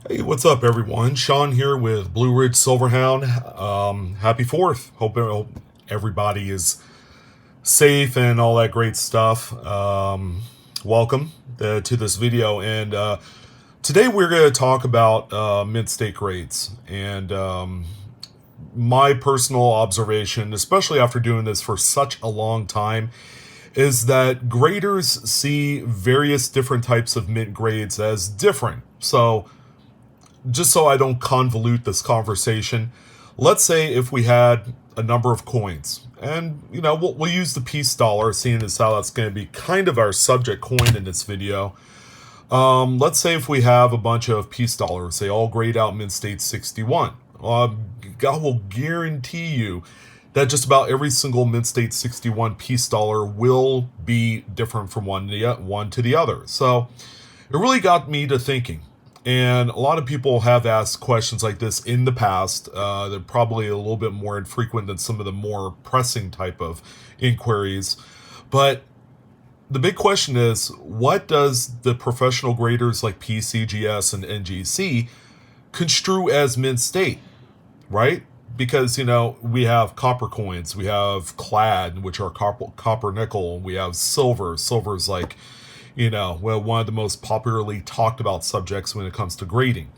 Hey, what's up, everyone? Sean here with BlueRidgeSilverhound. Happy 4th. Hope everybody is safe and all that great stuff. Welcome to this video. And today we're going to talk about mid-state grades. And my personal observation, especially after doing this for such a long time, is that graders see various different types of mint grades as different. So just so I don't convolute this conversation, let's say if we had a number of coins, and we'll use the peace dollar, seeing as how that's going to be kind of our subject coin in this video. Let's say if we have a bunch of peace dollars, they all grade out mint state 61. I will guarantee you that just about every single mint state 61 peace dollar will be different from one to the other. So it really got me to thinking. And a lot of people have asked questions like this in the past. They're probably a little bit more infrequent than some of the more pressing type of inquiries. But the big question is, what does the professional graders like PCGS and NGC construe as mint state, right? Because, we have copper coins, we have clad, which are copper nickel, we have silver. Silver's like, one of the most popularly talked about subjects when it comes to grading.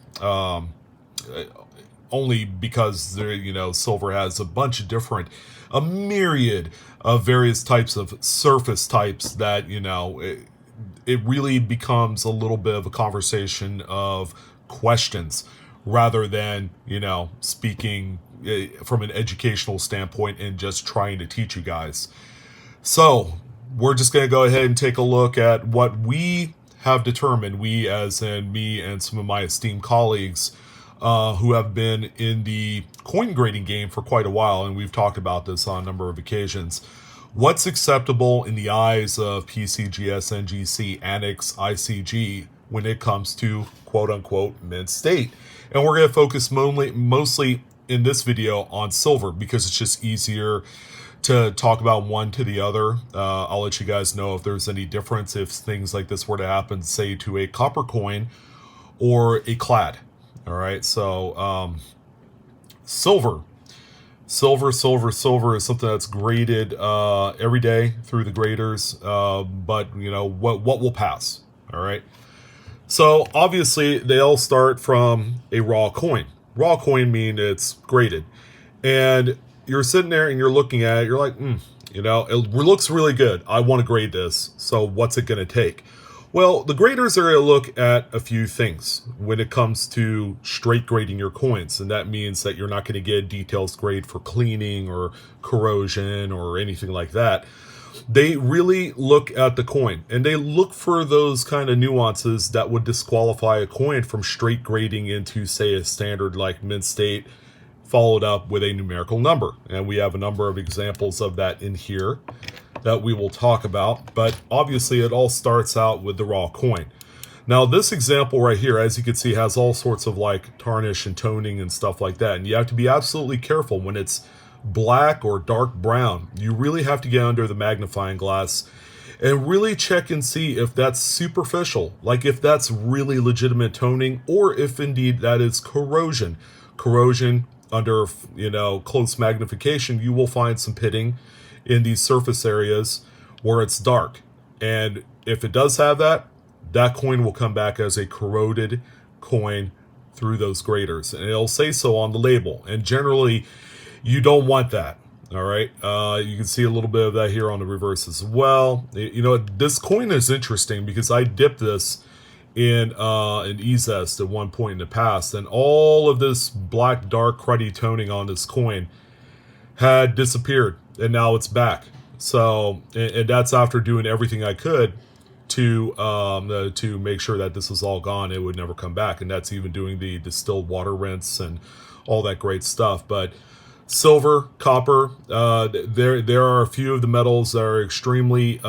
Only because there, silver has a myriad of various types of surface types that, it really becomes a little bit of a conversation of questions rather than, speaking from an educational standpoint and just trying to teach you guys. So we're just going to go ahead and take a look at what we have determined, we as in me and some of my esteemed colleagues who have been in the coin grading game for quite a while, and we've talked about this on a number of occasions. What's acceptable in the eyes of PCGS, NGC, Annex, ICG when it comes to quote-unquote mint state? And we're going to focus mostly in this video on silver because it's just easier to talk about one to the other. I'll let you guys know if there's any difference if things like this were to happen, say, to a copper coin or a clad. All right, so silver is something that's graded every day through the graders, but what will pass. All right, so obviously they all start from a raw coin. Raw coin means it's graded, and you're sitting there and you're looking at it, you're like, it looks really good. I want to grade this. So what's it going to take? Well, the graders are going to look at a few things when it comes to straight grading your coins. And that means that you're not going to get a details grade for cleaning or corrosion or anything like that. They really look at the coin, and they look for those kind of nuances that would disqualify a coin from straight grading into, say, a standard like mint state, followed up with a numerical number. And we have a number of examples of that in here that we will talk about. But obviously it all starts out with the raw coin. Now this example right here, as you can see, has all sorts of like tarnish and toning and stuff like that. And you have to be absolutely careful when it's black or dark brown. You really have to get under the magnifying glass and really check and see if that's superficial, like if that's really legitimate toning, or if indeed that is corrosion. Corrosion, under close magnification, you will find some pitting in these surface areas where it's dark. And if it does have that, that coin will come back as a corroded coin through those graders. And it'll say so on the label. And generally, you don't want that. All right. You can see a little bit of that here on the reverse as well. This coin is interesting because I dipped this in an EZest at one point in the past, and all of this black, dark, cruddy toning on this coin had disappeared, and now it's back. So, and that's after doing everything I could to make sure that this was all gone. It would never come back, and that's even doing the distilled water rinse and all that great stuff. But silver, copper, there are a few of the metals that are extremely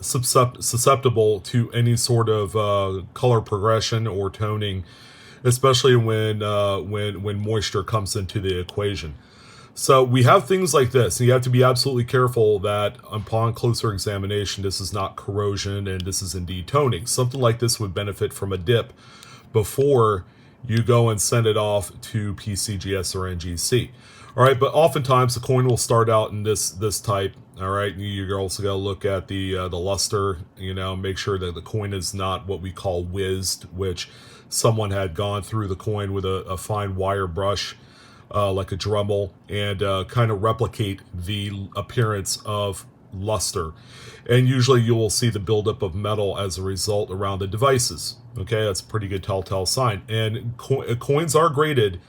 susceptible to any sort of color progression or toning, especially when moisture comes into the equation. So we have things like this, and you have to be absolutely careful that upon closer examination, this is not corrosion and this is indeed toning. Something like this would benefit from a dip, before you go and send it off to PCGS or NGC. All right, but oftentimes the coin will start out in this type. All right, you're also got to look at the luster. Make sure that the coin is not what we call whizzed, which someone had gone through the coin with a fine wire brush, like a Dremel, and kind of replicate the appearance of luster. And usually you will see the buildup of metal as a result around the devices. Okay, that's a pretty good telltale sign. And coins are graded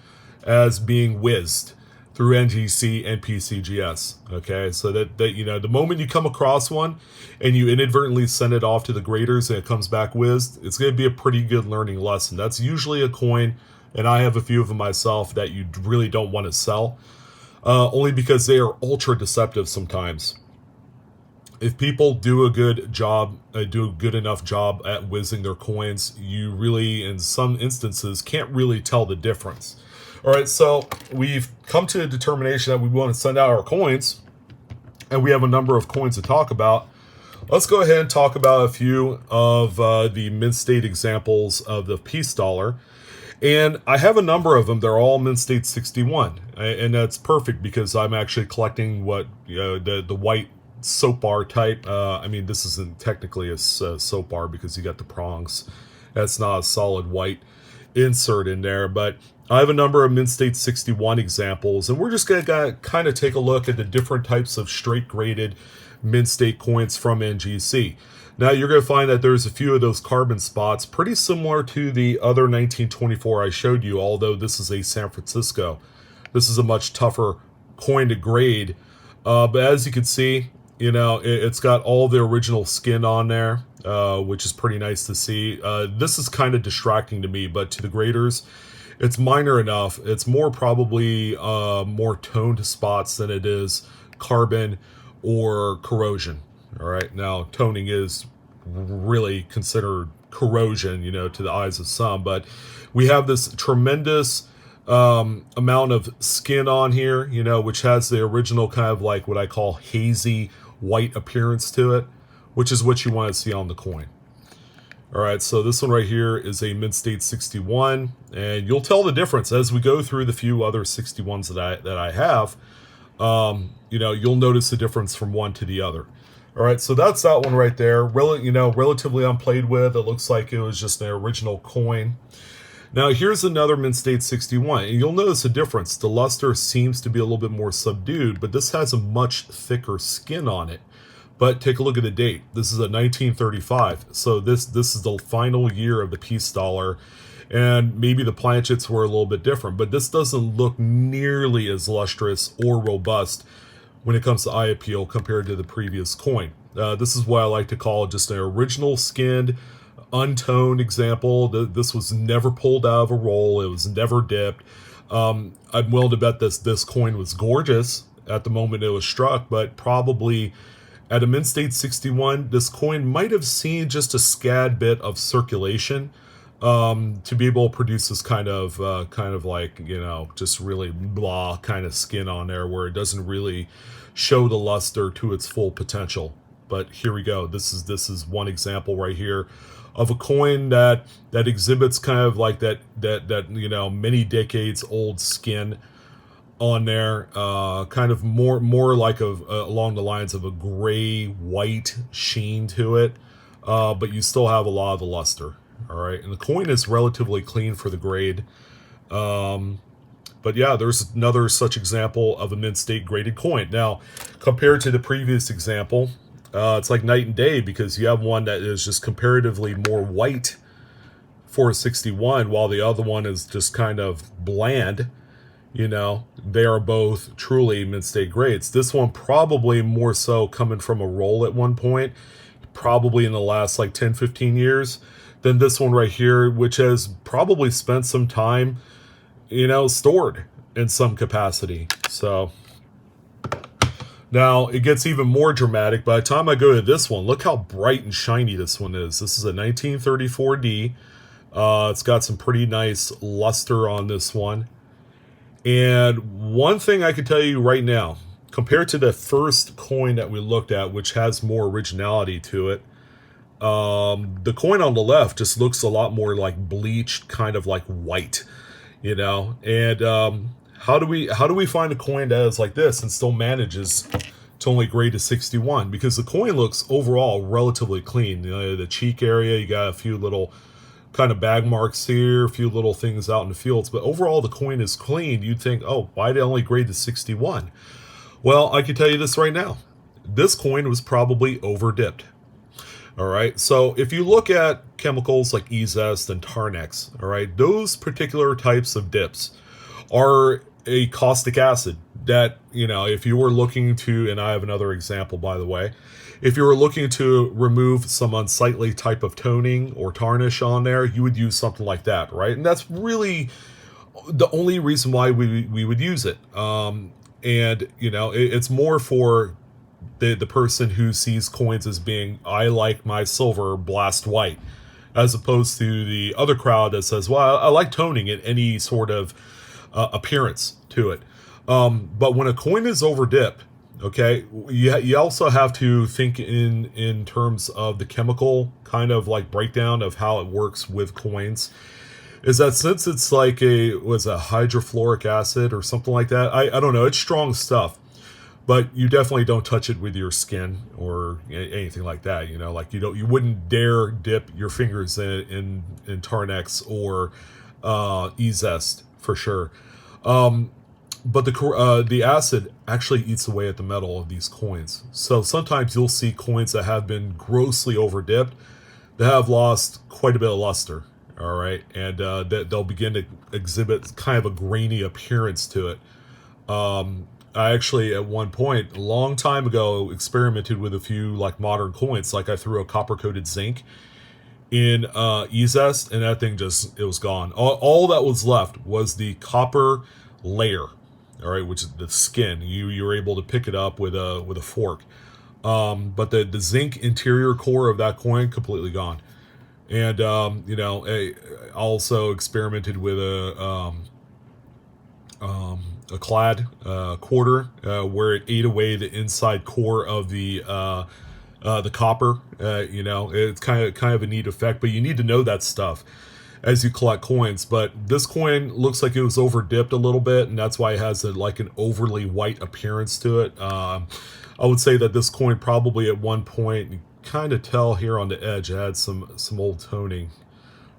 as being whizzed through NGC and PCGS. Okay, so that the moment you come across one and you inadvertently send it off to the graders and it comes back whizzed, it's going to be a pretty good learning lesson. That's usually a coin, and I have a few of them myself, that you really don't want to sell, only because they are ultra deceptive sometimes. If people do a good enough job at whizzing their coins, you really, in some instances, can't really tell the difference. All right, so we've come to a determination that we want to send out our coins, and we have a number of coins to talk about. Let's go ahead and talk about a few of the mint state examples of the peace dollar. And I have a number of them. They're all mint state 61, and that's perfect because I'm actually collecting what the white soap bar type. I mean, this isn't technically a soap bar because you got the prongs. That's not a solid white insert in there, but I have a number of mint state 61 examples, and we're just going to kind of take a look at the different types of straight graded mint state coins from NGC. Now you're going to find that there's a few of those carbon spots pretty similar to the other 1924 I showed you, although this is a San Francisco. This is a much tougher coin to grade, but as you can see, it's got all the original skin on there, which is pretty nice to see. This is kind of distracting to me, but to the graders, it's minor enough. It's more probably more toned spots than it is carbon or corrosion. All right, now toning is really considered corrosion, to the eyes of some, but we have this tremendous amount of skin on here, which has the original kind of like what I call hazy white appearance to it, which is what you want to see on the coin. All right, so this one right here is a mint state 61, and you'll tell the difference as we go through the few other 61s that I have. You'll notice the difference from one to the other. All right, so that's that one right there. Relatively unplayed with. It looks like it was just an original coin. Now here's another mint state 61, and you'll notice a difference. The luster seems to be a little bit more subdued, but this has a much thicker skin on it. But take a look at the date. This is a 1935, so this is the final year of the peace dollar, and maybe the planchets were a little bit different, but this doesn't look nearly as lustrous or robust when it comes to eye appeal compared to the previous coin. This is what I like to call just an original skinned, untoned example. This was never pulled out of a roll. It was never dipped. I'm willing to bet this coin was gorgeous at the moment it was struck, but probably at a mint state 61, this coin might have seen just a scad bit of circulation to be able to produce this kind of like, just really blah kind of skin on there where it doesn't really show the luster to its full potential. But here we go. This is one example right here of a coin that exhibits kind of like that many decades old skin on there, kind of more like along the lines of a gray white sheen to it, but you still have a lot of the luster. All right, and the coin is relatively clean for the grade, but yeah, there's another such example of a mint state graded coin. Now compared to the previous example, it's like night and day, because you have one that is just comparatively more white for a 61, while the other one is just kind of bland. They are both truly mint state grades. This one probably more so coming from a roll at one point, probably in the last like 10-15 years, than this one right here, which has probably spent some time, stored in some capacity. So now it gets even more dramatic. By the time I go to this one, look how bright and shiny this one is. This is a 1934D. It's got some pretty nice luster on this one. And one thing I can tell you right now, compared to the first coin that we looked at, which has more originality to it, The coin on the left just looks a lot more like bleached, kind of like white, you know. And how do we find a coin that is like this and still manages to only grade to 61? Because the coin looks overall relatively clean. You know, the cheek area, you got a few little kind of bag marks here, a few little things out in the fields, but overall the coin is clean. You'd think, oh, why did it only grade to 61? Well, I can tell you this right now. This coin was probably over dipped. All right. So if you look at chemicals like E-Zest and Tarnex, all right, those particular types of dips are a caustic acid that, you know, if you were looking to, and I have another example, by the way, if you were looking to remove some unsightly type of toning or tarnish on there, you would use something like that, right? And that's really the only reason why we would use it. And, you know, it's more for the person who sees coins as being, I like my silver blast white, as opposed to the other crowd that says, well, I like toning in any sort of appearance to it. But when a coin is over dip, okay, you also have to think in terms of the chemical kind of like breakdown of how it works with coins. Is that since it's like a hydrofluoric acid or something like that? I don't know. It's strong stuff. But you definitely don't touch it with your skin or anything like that. You know, like you wouldn't dare dip your fingers in Tarnex or E-Zest for sure. But the acid actually eats away at the metal of these coins. So sometimes you'll see coins that have been grossly over dipped that have lost quite a bit of luster. All right, and that they'll begin to exhibit kind of a grainy appearance to it. I actually, at one point, a long time ago, experimented with a few like modern coins. Like I threw a copper-coated zinc in E-Zest, and that thing it was gone. All that was left was the copper layer, all right, which is the skin. You were able to pick it up with a fork, but the zinc interior core of that coin completely gone. And you know, I also experimented with a clad quarter where it ate away the inside core of the copper. You know, it's kind of a neat effect, but you need to know that stuff as you collect coins. But this coin looks like it was over dipped a little bit, and that's why it has like an overly white appearance to it. I would say that this coin probably at one point, you kind of tell here on the edge, it had some old toning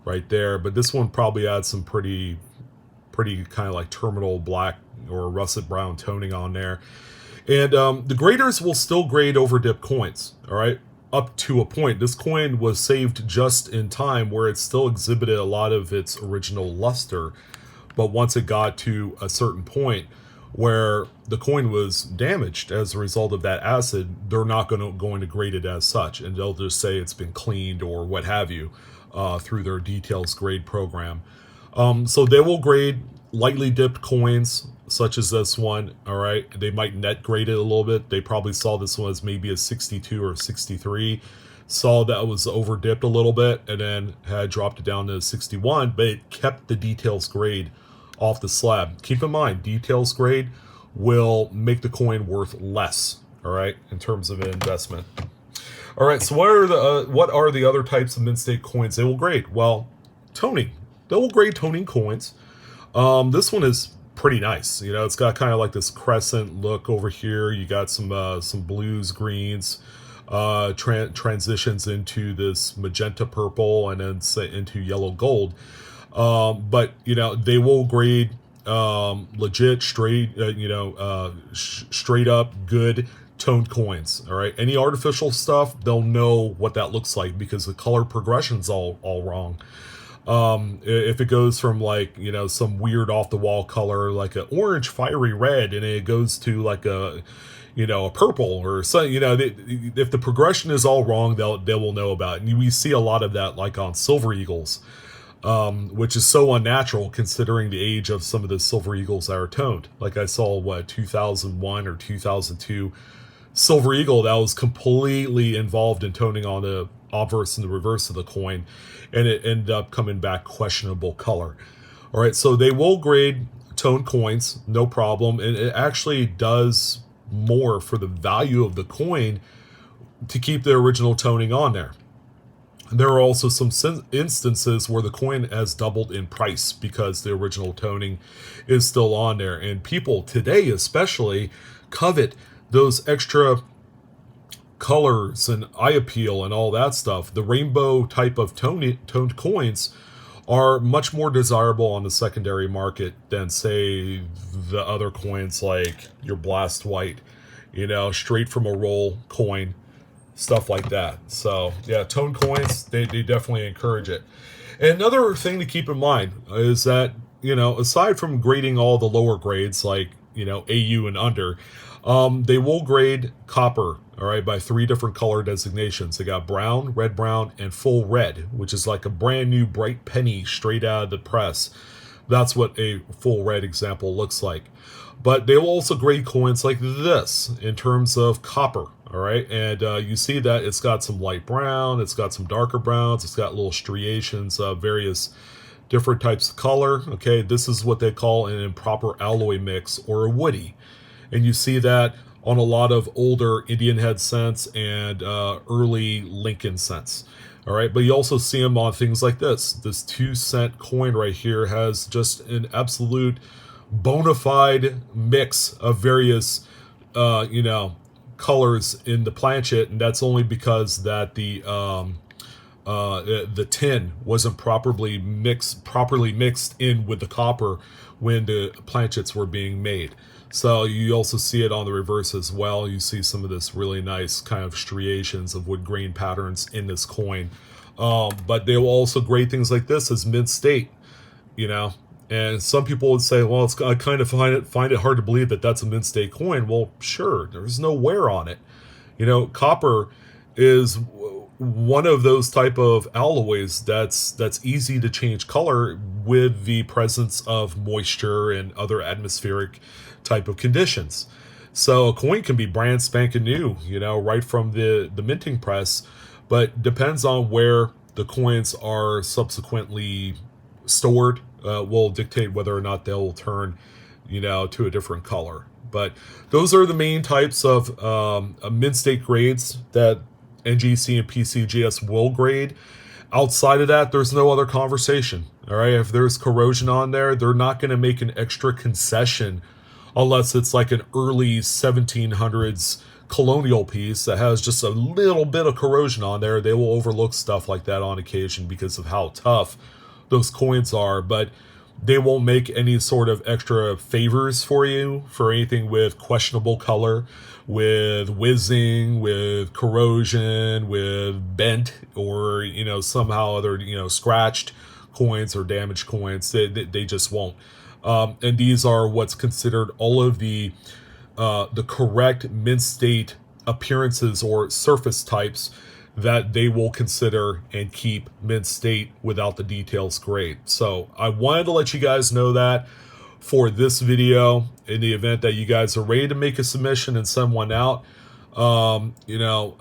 right there, but this one probably had some pretty kind of like terminal black or russet brown toning on there. And the graders will still grade over dip coins, all right, up to a point. This coin was saved just in time where it still exhibited a lot of its original luster, but once it got to a certain point where the coin was damaged as a result of that acid, they're not going to grade it as such, and they'll just say it's been cleaned or what have you through their details grade program. So they will grade lightly dipped coins such as this one. All right, they might net grade it a little bit. They probably saw this one as maybe a 62 or 63, saw that it was over dipped a little bit, and then had dropped it down to 61, but it kept the details grade off the slab. Keep in mind, details grade will make the coin worth less, all right, in terms of an investment. All right, so what are the other types of mint state coins they will grade? Well, toning. They will grade toning coins. This one is pretty nice. You know, it's got kind of like this crescent look over here. You got some blues, greens, transitions into this magenta purple, and then into yellow gold. But you know, they will grade legit, straight, straight up good toned coins. All right, any artificial stuff, they'll know what that looks like because the color progression's all wrong. If it goes from like, you know, some weird off the wall color like an orange fiery red, and it goes to like a, you know, a purple or so, you know, if the progression is all wrong, they will know about it. And we see a lot of that like on Silver Eagles, which is so unnatural considering the age of some of the Silver Eagles that are toned. Like I saw 2001 or 2002 Silver Eagle that was completely involved in toning on the obverse and the reverse of the coin, and it ended up coming back questionable color. All right, so they will grade toned coins, no problem, and it actually does more for the value of the coin to keep the original toning on there. There are also some instances where the coin has doubled in price because the original toning is still on there. And people today, especially, covet those extra colors and eye appeal and all that stuff. The rainbow type of toned coins are much more desirable on the secondary market than, say, the other coins like your Blast White, straight from a roll coin, stuff like that. So yeah, tone coins, they definitely encourage it. And another thing to keep in mind is that, aside from grading all the lower grades like, AU and under, they will grade copper, all right, by 3 different color designations. They got brown, and full red, which is like a brand new bright penny straight out of the press. That's what a full red example looks like. But they will also grade coins like this in terms of copper, all right? And you see that it's got some light brown, it's got some darker browns, it's got little striations of various different types of color, okay? This is what they call an improper alloy mix or a woody. And you see that on a lot of older Indian head cents and early Lincoln cents. All right, but you also see them on things like this. This 2-cent coin right here has just an absolute bona fide mix of various, colors in the planchet, and that's only because that the tin wasn't properly mixed in with the copper when the planchets were being made. So you also see it on the reverse as well. You see some of this really nice kind of striations of wood grain patterns in this coin. But they will also grade things like this as mint state, And some people would say, well, I kind of find it hard to believe that that's a mint state coin. Well, sure, there's no wear on it. Copper is one of those type of alloys that's easy to change color with the presence of moisture and other atmospheric type of conditions. So a coin can be brand spanking new, right from the minting press, but depends on where the coins are subsequently stored, will dictate whether or not they'll turn, to a different color. But those are the main types of mint state grades that NGC and PCGS will grade. Outside of that, there's no other conversation. All right, if there's corrosion on there, they're not going to make an extra concession unless it's like an early 1700s colonial piece that has just a little bit of corrosion on there. They will overlook stuff like that on occasion because of how tough those coins are, but they won't make any sort of extra favors for you for anything with questionable color, with whizzing, with corrosion, with bent, or somehow other scratched coins or damaged coins. They just won't. And these are what's considered all of the correct mint state appearances or surface types that they will consider and keep mint state without the details grade. So I wanted to let you guys know that for this video, in the event that you guys are ready to make a submission and send one out.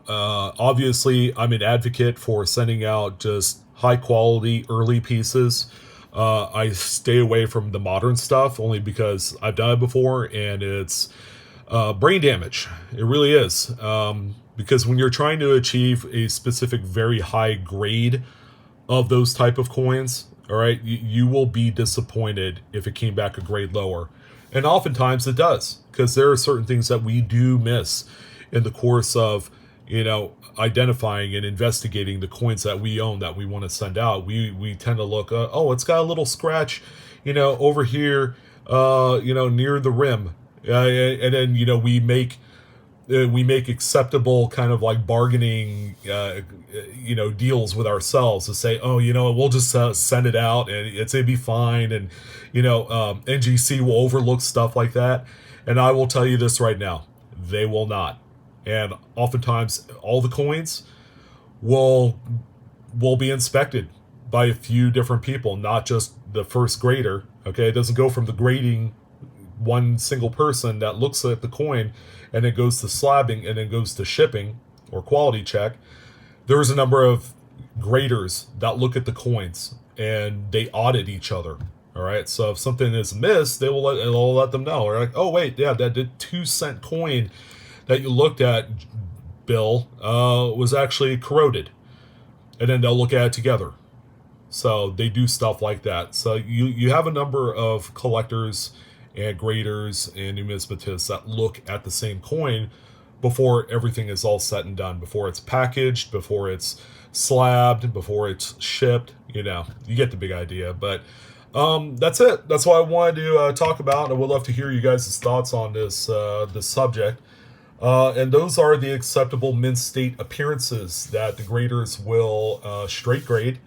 Obviously I'm an advocate for sending out just high quality early pieces. I stay away from the modern stuff only because I've done it before and it's brain damage. It really is. Because when you're trying to achieve a specific very high grade of those type of coins, all right, you will be disappointed if it came back a grade lower. And oftentimes it does, because there are certain things that we do miss in the course of, identifying and investigating the coins that we own that we want to send out. We tend to look, it's got a little scratch, over here, near the rim. And then, we make acceptable kind of like bargaining, deals with ourselves to say, we'll just send it out and it'd be fine. And, NGC will overlook stuff like that. And I will tell you this right now, they will not. And oftentimes all the coins will be inspected by a few different people, not just the first grader. Okay. It doesn't go from the grading one single person that looks at the coin and it goes to slabbing and then goes to shipping or quality check. There's a number of graders that look at the coins and they audit each other. All right. So if something is missed, they'll let them know. They're like, oh wait, yeah, that 2-cent coin that you looked at, Bill, was actually corroded. and then they'll look at it together. So they do stuff like that. So you have a number of collectors and graders and numismatists that look at the same coin before everything is all said and done, before it's packaged, before it's slabbed, before it's shipped. You know, you get the big idea. But that's it. That's what I wanted to talk about. I would love to hear you guys' thoughts on this subject. And those are the acceptable mint state appearances that the graders will straight grade.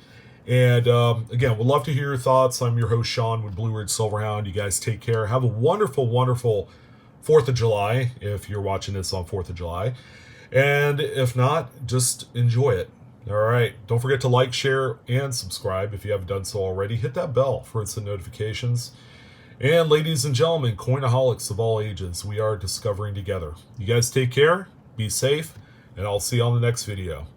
And again, would love to hear your thoughts. I'm your host, Sean, with Blue Ridge Silverhound. You guys take care. Have a wonderful, wonderful 4th of July, if you're watching this on 4th of July. And if not, just enjoy it. All right. Don't forget to like, share, and subscribe if you haven't done so already. Hit that bell for instant notifications. And ladies and gentlemen, coinaholics of all ages, we are discovering together. You guys take care, be safe, and I'll see you on the next video.